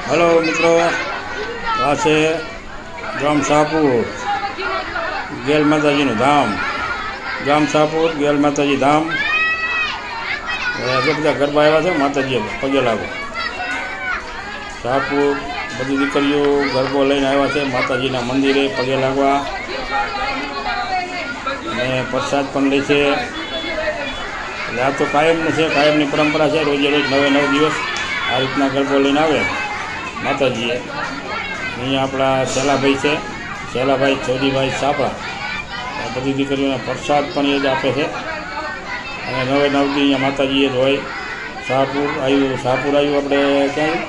Hello મિત્રો, આ છે ગામ શાહપુર ગેલ માતાજીનું ધામ. ગામ શાહપુર ગેલ માતાજી ધામ. જે બધા ગરબા આવ્યા છે માતાજી પગે લાગો. શાહપુર બધી દીકરીઓ ગરબો લઈને આવ્યા છે માતાજીના મંદિરે પગે લાગવા, અને પ્રસાદ પણ લે છે. એટલે આ તો કાયમનું છે, કાયમની પરંપરા છે. રોજે રોજ 9 દિવસ આ રીતના ગરબો લઈને આવે માતાજીએ. અહીંયા આપણા શેલાભાઈ છે, શેલાભાઈ ચૌધરીભાઈ સાપરા. આ બધી દીકરીઓને પ્રસાદ પણ એ જ આપે છે. અને 9 દી અહીંયા માતાજીએ જ હોય. શાહપુર આવ્યું આપણે ક્યાં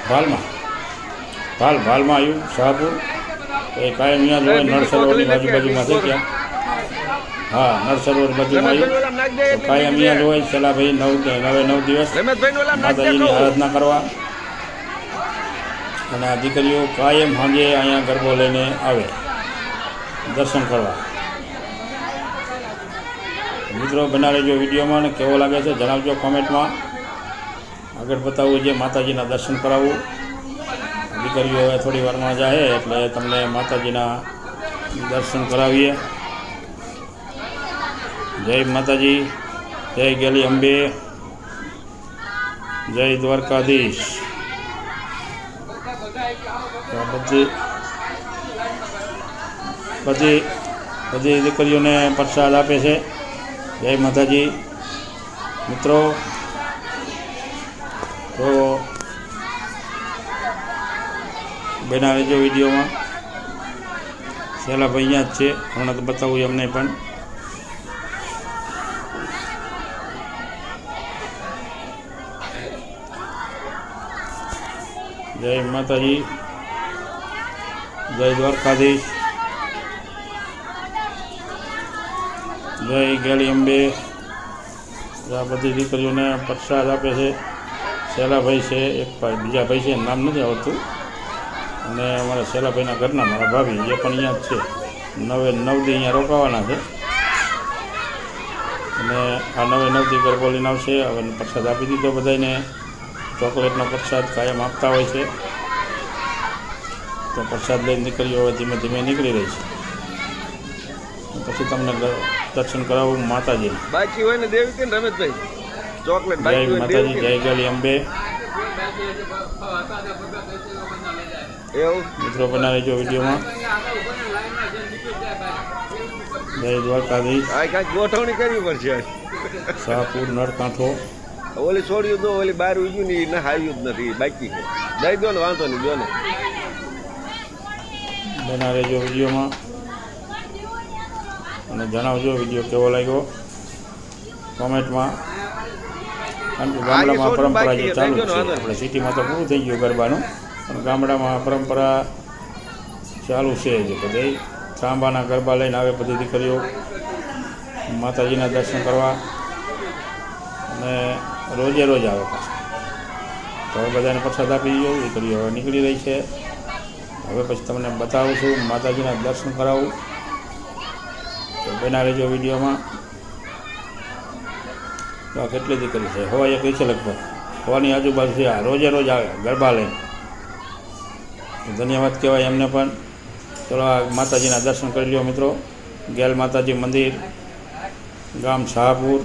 ભાલમાં આવ્યું શાહપુર. એ કાયમ અહીંયા જ હોય. નળ સરોવરની બાજુમાં છે ત્યાં. હા, નળ સરોવર બાજુમાં આવ્યું તો કાયમ અહીંયા જ હોય. શેલાભાઈ 9 દિવસ માતાજીની આરાધના કરવા. અને આ દીકરીઓ કાયમ સાંજે અહીંયા ગરબો લઈને આવે દર્શન કરવા. મિત્રો બના રહેજો વિડીયોમાં, અને કેવો લાગે છે જણાવજો કોમેન્ટમાં. આગળ બતાવવું છે માતાજીના દર્શન કરાવવું. દીકરીઓ હવે થોડી વારમાં જાય એટલે તમને માતાજીના દર્શન કરાવીએ. જય માતાજી, જય ગેલી અંબે, જય દ્વારકાધીશ. બધી દીકરીઓને પ્રસાદ આપે છે. જય માતાજી. મિત્રો તો બના રહેજો વિડીયોમાં. શેલાભાઈ અહીંયા જ છે, હમણાં તો બતાવું એમને પણ. જય માતાજી, જય દ્વારકાધીશ, જય ગેલી અંબે. આ બધી દીકરીઓને પ્રસાદ આપે છે. શેલાભાઈ છે, એક ભાઈ, બીજા ભાઈ છે નામ નથી આવડતું. અને અમારા શેલાભાઈના ઘરના મારા ભાભી એ પણ અહીંયા જ છે. 9 દી અહીંયા રોકાવાના છે. અને આ 9 દી ગરબો લઈને આવશે. હવે પ્રસાદ આપી દીધો બધાને. ચોકલેટનો પ્રસાદ કાયમ આપતા હોય છે. તો પ્રસાદ લઈને દીકરીઓ હવે ધીમે ધીમે નીકળી રહી છે. પછી તમને દર્શન કરાવું માતાજી. બાકી હોય ને દેવી કે રમેશભાઈ ચોકલેટ. જય માતાજી, જય ગેલી અંબે. મિત્રો બના રહેજો વિડીયોમાં. જય દ્વારકાધીશ. ગોઠવણી કરવી પડશે. શાહપુર નળકાંઠો. ઓલી છોડ્યું તો ઓલી બહાર ઉગ્યું નહીં, ના હાર્યું જ નથી, બાકી છે. દઈ દો ને, વાંધો નહીં, દો ને. બના રહેજો વિડીયોમાં, અને જણાવજો વિડીયો કેવો લાગ્યો કોમેન્ટમાં. કારણ કે ગામડામાં પરંપરા જે ચાલુ છે, આપણે સિટીમાં તો પૂરું થઈ ગયું ગરબાનું, પણ ગામડામાં પરંપરા ચાલુ છે. જે બધે તાંબાના ગરબા લઈને આવે બધી દીકરીઓ માતાજીના દર્શન કરવા. અને રોજે રોજ આવે પાછા. તો હવે બધાને પ્રસાદ આપી દીધો. દીકરીઓ હવે નીકળી રહી છે. હવે પછી તમને બતાવું છું, માતાજીના દર્શન કરાવું. તો બના રહેજો વિડીયોમાં. તો આ કેટલી દીકરી છે? હવા એક છે લગભગ, હવાની આજુબાજુ છે. આ રોજે રોજ આવે ગરબા લઈને. ધન્યવાદ કહેવાય એમને પણ. ચલો આ માતાજીના દર્શન કરી લ્યો મિત્રો. ગેલ માતાજી મંદિર, ગામ શાહપુર.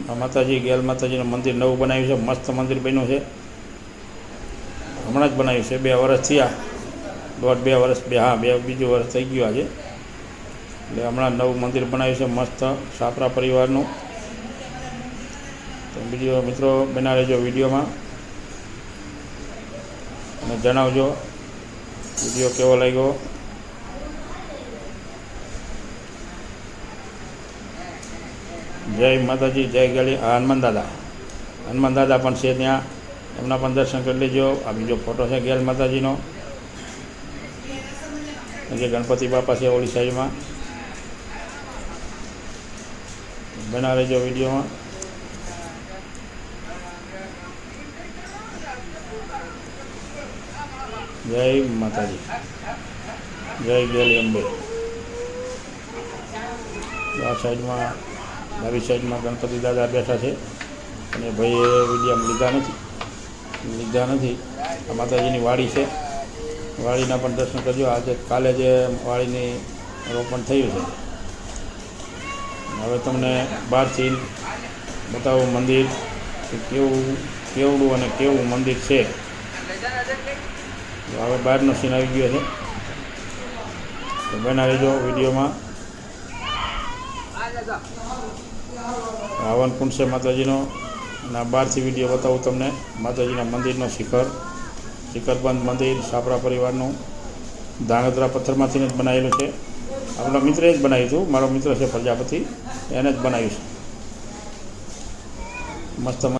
આ માતાજી ગેલ માતાજીનું મંદિર નવું બનાવ્યું છે. મસ્ત મંદિર બન્યું છે. હમણાં જ બનાવ્યું છે. 2 વર્ષ થયા. 1.5-2 વર્ષ, બીજું વર્ષ થઈ ગયું આજે. એટલે હમણાં નવું મંદિર બનાવ્યું છે મસ્ત, સાપરા પરિવારનું. તો બીજો મિત્રો બના રહેજો વિડીયોમાં, અને જણાવજો વિડીયો કેવો લાગ્યો. જય માતાજી, જય ગેલી. હનુમાન દાદા પણ છે ત્યાં, એમના પણ દર્શન કરી લેજો. આ બીજો ફોટો છે ગેલ માતાજીનો. જે ગણપતિ બાપા છે ઓલી સાઈડમાં. બના રહેજો વિડીયોમાં. જય માતાજી, જય ગેલી અંબે. આ સાઈડમાં ડાબી સાઈડમાં ગણપતિ દાદા બેઠા છે. અને એ ભાઈએ વિડીયોમાં લીધા નથી. આ માતાજીની વાડી છે, વાડીના પણ દર્શન કરજો. આજે કાલે જે વાડીની રોપણ થયું છે. હવે તમને બહારથી બતાવું મંદિર કે કેવડું અને કેવું મંદિર છે. હવે બહારનો સીન આવી ગયો છે, તો બના રહેજો વિડીયોમાં. હવન કુંડ છે માતાજીનો, અને આ બહારથી વિડીયો બતાવું તમને માતાજીના મંદિરનો શિખરબંધ મંદિર સાપરા પરિવારનું ધાંગધ્રા પથ્થરમાંથી જ બનાવેલું છે. આપણા મિત્રે જ બનાવ્યું હતું, મારો મિત્ર છે પ્રજાપતિ, એને જ બનાવ્યું છે. મસ્ત